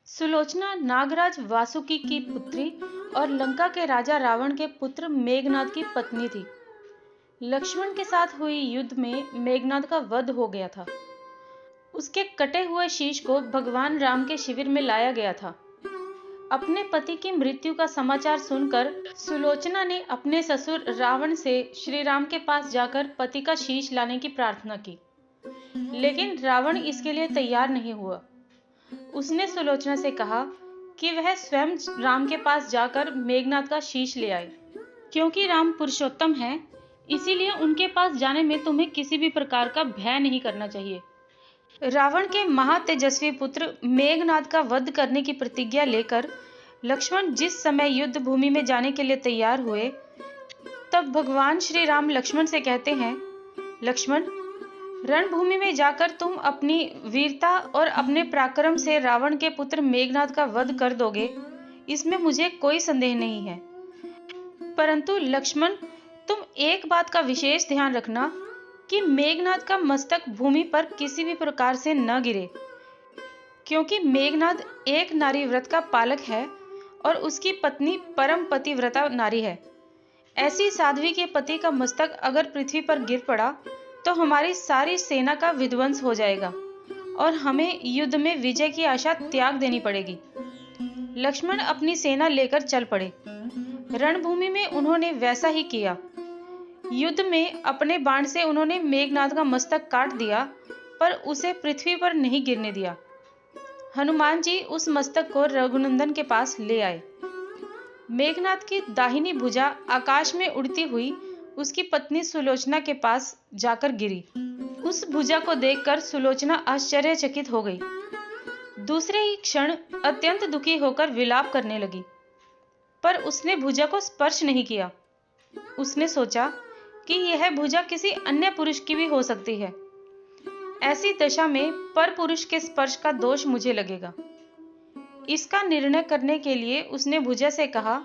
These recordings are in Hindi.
सुलोचना नागराज वासुकी की पुत्री और लंका के राजा रावण के पुत्र मेघनाद की पत्नी थी। लक्ष्मण के साथ हुई युद्ध में मेघनाद का वध हो गया था। उसके कटे हुए शीश को भगवान राम के शिविर में लाया गया था। अपने पति की मृत्यु का समाचार सुनकर सुलोचना ने अपने ससुर रावण से श्री राम के पास जाकर पति का शीश लाने की प्रार्थना की, लेकिन रावण इसके लिए तैयार नहीं हुआ। उसने सुलोचना से कहा कि वह स्वयं राम के पास जाकर मेघनाद का शीश ले आए। क्योंकि राम पुरुषोत्तम है, इसीलिए उनके पास जाने में तुम्हें किसी भी प्रकार का भय नहीं करना चाहिए। रावण के महातेजस्वी पुत्र मेघनाद का वध करने की प्रतिज्ञा लेकर लक्ष्मण जिस समय युद्ध भूमि में जाने के लिए तैयार हुए, तब भगवान श्री राम लक्ष्मण से कहते हैं, लक्ष्मण, रणभूमि में जाकर तुम अपनी वीरता और अपने पराक्रम से रावण के पुत्र मेघनाद का वध कर दोगे, इसमें मुझे कोई संदेह नहीं है। परंतु लक्ष्मण, तुम एक बात का विशेष ध्यान रखना कि मेघनाद का मस्तक भूमि पर किसी भी प्रकार से न गिरे, क्योंकि मेघनाद एक नारी व्रत का पालक है और उसकी पत्नी परम पतिव्रता नारी है। ऐसी साध्वी के पति का मस्तक अगर पृथ्वी पर गिर पड़ा तो हमारी सारी सेना का विध्वंस हो जाएगा और हमें युद्ध में विजय की आशा त्याग देनी पड़ेगी। लक्ष्मण अपनी सेना लेकर चल पड़े। रणभूमि में उन्होंने वैसा ही किया। युद्ध में अपने बाण से उन्होंने मेघनाद का मस्तक काट दिया, पर उसे पृथ्वी पर नहीं गिरने दिया। हनुमान जी उस मस्तक को रघुनंदन के पास ले आए। मेघनाद की दाहिनी भुजा आकाश में उड़ती हुई उसकी पत्नी सुलोचना के पास जाकर गिरी। उस भुजा को देखकर सुलोचना आश्चर्यचकित हो गई। दूसरे ही क्षण अत्यंत दुखी होकर विलाप करने लगी, पर उसने भुजा को स्पर्श नहीं किया। उसने सोचा कि यह भुजा किसी अन्य पुरुष की भी हो सकती है। ऐसी दशा में पर पुरुष के स्पर्श का दोष मुझे लगेगा। इसका निर्णय करने के लिए उसने भुजा से कहा,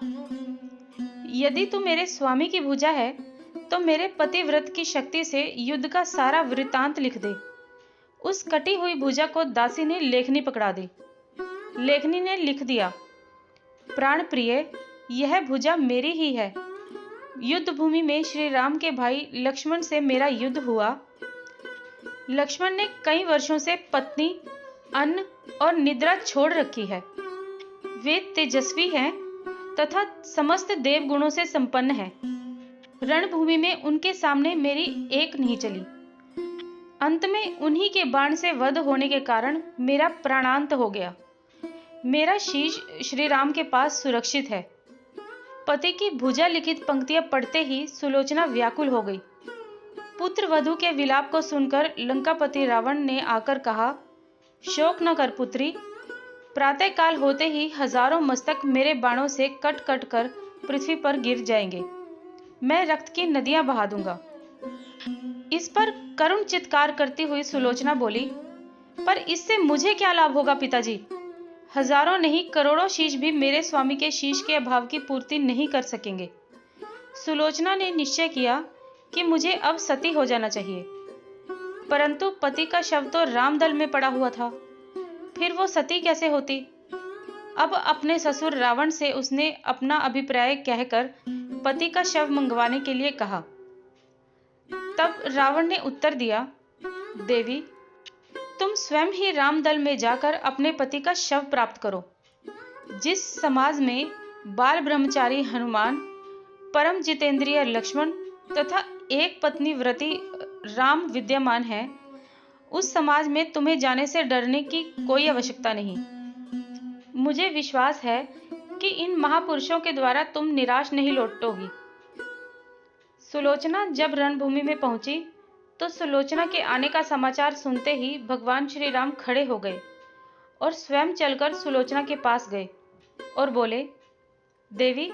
यदि तू मेरे स्वामी की भुजा है तो मेरे पतिव्रत की शक्ति से युद्ध का सारा वृतांत लिख दे। उस कटी हुई भुजा को दासी ने लेखनी पकड़ा दी। लेखनी ने लिख दिया, प्राण प्रिय, यह भुजा मेरी ही है। युद्ध भूमि में श्री राम के भाई लक्ष्मण से मेरा युद्ध हुआ। लक्ष्मण ने कई वर्षों से पत्नी, अन्न और निद्रा छोड़ रखी है। वे तेजस्वी हैं तथा समस्त देव गुणों से संपन्न है। रणभूमि में उनके सामने मेरी एक नहीं चली। अंत में उन्हीं के बाण से वध होने के कारण मेरा प्राणांत हो गया। मेरा शीश श्री राम के पास सुरक्षित है। पति की भुजा लिखित पंक्तियां पढ़ते ही सुलोचना व्याकुल हो गई। पुत्र वधु के विलाप को सुनकर लंकापति रावण ने आकर कहा, शोक न कर पुत्री, प्रातः काल होते ही हजारों मस्तक मेरे बाणों से कट कट कर पृथ्वी पर गिर जाएंगे। मैं रक्त की नदियां बहा दूंगा। इस पर करुण चित्कार करती हुई सुलोचना बोली, पर इससे मुझे क्या लाभ होगा पिताजी? हजारों नहीं करोड़ों शीश भी मेरे स्वामी के शीश के अभाव की पूर्ति नहीं कर सकेंगे। सुलोचना ने निश्चय किया कि मुझे अब सती हो जाना चाहिए, परंतु पति का शव तो रामदल में पड़ा हुआ था, फिर वो सती कैसे होती? अब अपने ससुर रावण से उसने अपना अभिप्राय कहकर पति का शव मंगवाने के लिए कहा। तब रावण ने उत्तर दिया, देवी, तुम स्वयं ही रामदल में जाकर अपने पति का शव प्राप्त करो। जिस समाज में बाल ब्रह्मचारी हनुमान, परम जितेंद्रिय लक्ष्मण तथा एक पत्नी व्रती राम विद्यमान है, उस समाज में तुम्हें जाने से डरने की कोई आवश्यकता नहीं। मुझे विश्वास है कि इन महापुरुषों के द्वारा तुम निराश नहीं लौटोगी। सुलोचना जब रणभूमि में पहुंची तो सुलोचना के आने का समाचार सुनते ही भगवान श्री राम खड़े हो गए और स्वयं चलकर सुलोचना के पास गए और बोले, देवी,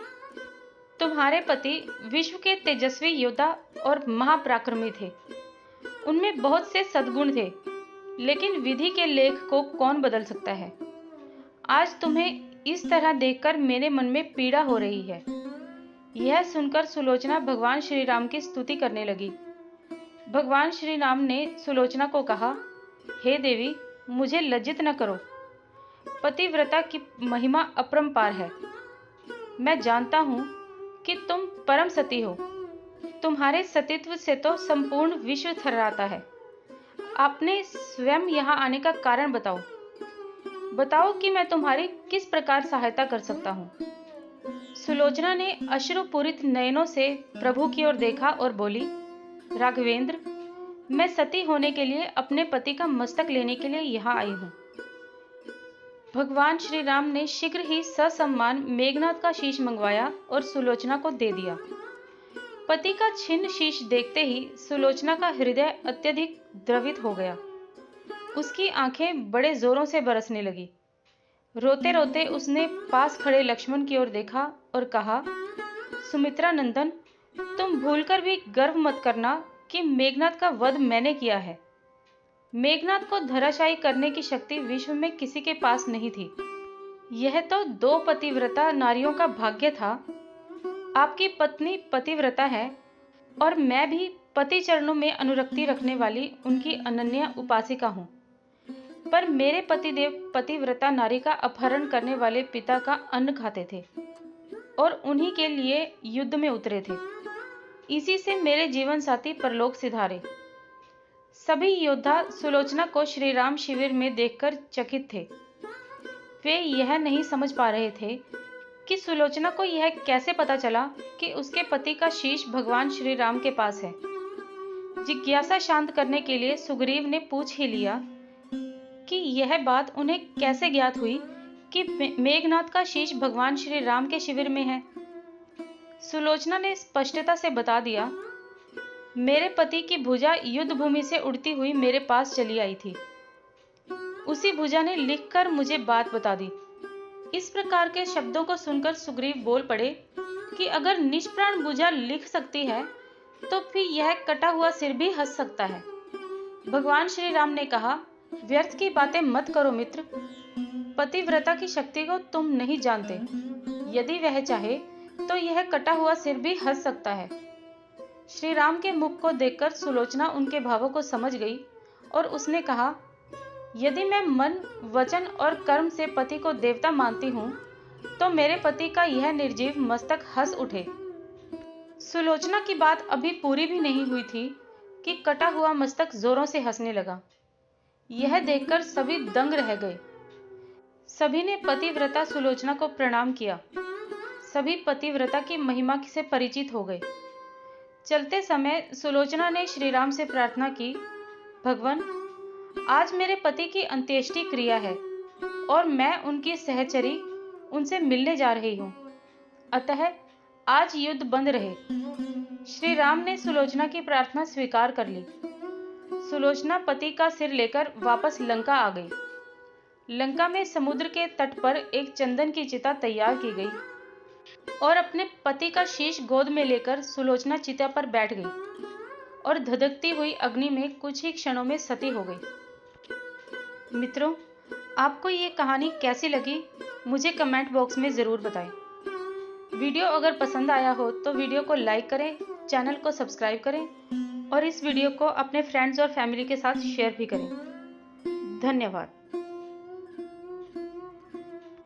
तुम्हारे पति विश्व के तेजस्वी योद्धा और महापराक्रमी थे। उनमें बहुत से सद्गुण थे, लेकिन विधि के लेख को कौन बदल सकता है? आज तुम्हें इस तरह देखकर मेरे मन में पीड़ा हो रही है। यह सुनकर सुलोचना भगवान श्री राम की स्तुति करने लगी। भगवान श्री राम ने सुलोचना को कहा, हे देवी, मुझे लज्जित न करो। पतिव्रता की महिमा अपरंपार है। मैं जानता हूँ कि तुम परम सती हो। तुम्हारे सतीत्व से तो संपूर्ण विश्व थर्राता है। आपने स्वयं यहाँ आने का कारण बताओ। बताओ कि मैं तुम्हारी किस प्रकार सहायता कर सकता हूँ। सुलोचना ने अश्रुपूरित नयनों से प्रभु की ओर देखा और बोली, राघवेंद्र, मैं सती होने के लिए अपने पति का मस्तक लेने के लिए यहाँ आई हूँ। भगवान श्री राम ने शीघ्र ही ससम्मान मेघनाद का शीश मंगवाया और सुलोचना को दे दिया। पति का छिन्न शीश देखते ही सुलोचना का हृदय अत्यधिक द्रवित हो गया। उसकी आंखें बड़े जोरों से बरसने लगी। रोते रोते उसने पास खड़े लक्ष्मण की ओर देखा और कहा, सुमित्रा नंदन, तुम भूलकर भी गर्व मत करना कि मेघनाद का वध मैंने किया है। मेघनाद को धराशायी करने की शक्ति विश्व में किसी के पास नहीं थी। यह तो 2 पतिव्रता नारियों का भाग्य था। आपकी पत्नी पतिव्रता है और मैं भी पति चरणों में अनुरक्ति रखने वाली उनकी अनन्य उपासिका हूँ। पर मेरे पतिदेव पतिव्रता नारी का अपहरण करने वाले पिता का अन्न खाते थे और उन्हीं के लिए युद्ध में उतरे थे। इसी से मेरे जीवन साथी परलोक सिधारे। सभी योद्धा सुलोचना को श्री राम शिविर में देखकर चकित थे। वे यह नहीं समझ पा रहे थे कि सुलोचना को यह कैसे पता चला कि उसके पति का शीश भगवान श्री राम के पास है। जिज्ञासा शांत करने के लिए सुग्रीव ने पूछ ही लिया कि यह बात उन्हें कैसे ज्ञात हुई कि मेघनाद का शीश भगवान श्री राम के शिविर में है। सुलोचना ने स्पष्टता से बता दिया, मेरे पति की भुजा युद्ध भूमि से उड़ती हुई मेरे पास चली आई थी। उसी भुजा ने लिखकर मुझे बात बता दी। इस प्रकार के शब्दों को सुनकर सुग्रीव बोल पड़े कि अगर निष्प्राण भुजा लिख सकती है तो फिर यह कटा हुआ सिर भी हंस सकता है। भगवान श्री राम ने कहा, व्यर्थ की बातें मत करो मित्र। पतिव्रता की शक्ति को तुम नहीं जानते। यदि वह चाहे तो यह कटा हुआ सिर भी हंस सकता है। श्री राम के मुख को देखकर सुलोचना उनके भावों को समझ गई और उसने कहा, यदि मैं मन, वचन और कर्म से पति को देवता मानती हूँ तो मेरे पति का यह निर्जीव मस्तक हंस उठे। सुलोचना की बात अभी पूरी भी नहीं हुई थी कि कटा हुआ मस्तक जोरों से हंसने लगा। यह देखकर सभी दंग रह गए। सभी ने पतिव्रता सुलोचना को प्रणाम किया। सभी पतिव्रता की महिमा से परिचित हो गए। चलते समय सुलोचना ने श्री राम से प्रार्थना की, भगवान, आज मेरे पति की अंत्येष्टि क्रिया है और मैं उनकी सहचरी उनसे मिलने जा रही हूँ। अतः आज युद्ध बंद रहे। श्री राम ने सुलोचना की प्रार्थना स्वीकार कर ली। सुलोचना पति का सिर लेकर वापस लंका आ गई। लंका में समुद्र के तट पर एक चंदन की चिता तैयार की गई और अपने पति का शीश गोद में लेकर सुलोचना चिता पर बैठ गई और धधकती हुई अग्नि में कुछ ही क्षणों में सती हो गई। मित्रों, आपको ये कहानी कैसी लगी मुझे कमेंट बॉक्स में ज़रूर बताएं। वीडियो अगर पसंद आया हो तो वीडियो को लाइक करें, चैनल को सब्सक्राइब करें और इस वीडियो को अपने फ्रेंड्स और फैमिली के साथ शेयर भी करें। धन्यवाद।